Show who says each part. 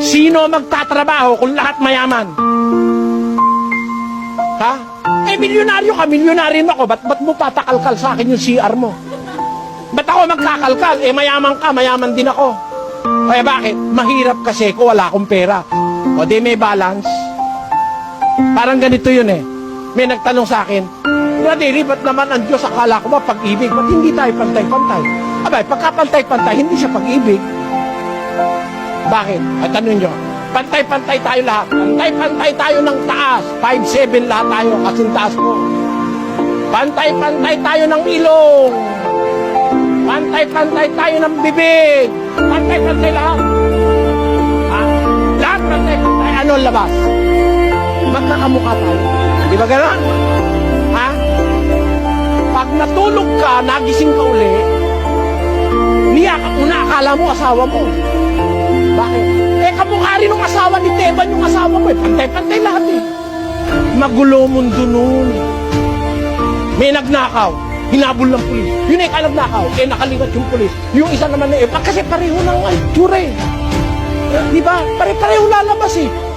Speaker 1: Sino magtatrabaho kung lahat mayaman? Ha? Eh, milyonaryo ka, milyonaryo ako. Ba't mo patakalkal sa akin yung CR mo? Ba't ako magkakalkal? Eh, mayaman ka, mayaman din ako. Kaya bakit? Mahirap kasi kung wala akong pera. O di may balance. Parang ganito yun eh. May nagtanong sa akin, Brother, ba't naman ang Diyos akala ko ba pag-ibig? Ba't hindi tayo pantay-pantay? Abay, pagka pantay-pantay, hindi siya pag-ibig. Bakit? At tanong nyo, pantay-pantay tayo lahat. Pantay-pantay tayo ng taas. 5'7" lahat tayo, kasing taas ko. Pantay-pantay tayo ng ilong. Pantay-pantay tayo ng bibig. Pantay-pantay lahat. Ha? Lahat pantay-pantay. Ano ang labas? Magkakamukha tayo. Di ba gano'n? Ha? Pag natulog ka, nagising ka uli, niyakap mo na, akala mo asawa mo. Bakit? Eh, kamukha rin ng asawa ni Teban yung asawa mo. Pantay-pantay lahat eh. Magulo mundo nun. May nagnakaw, hinabol ng pulis. Yun ay nagnakaw, eh nakaliwat yung pulis. Yung isa naman na kasi pareho ng itsura eh. Di ba? Pare-pareho lalabas eh.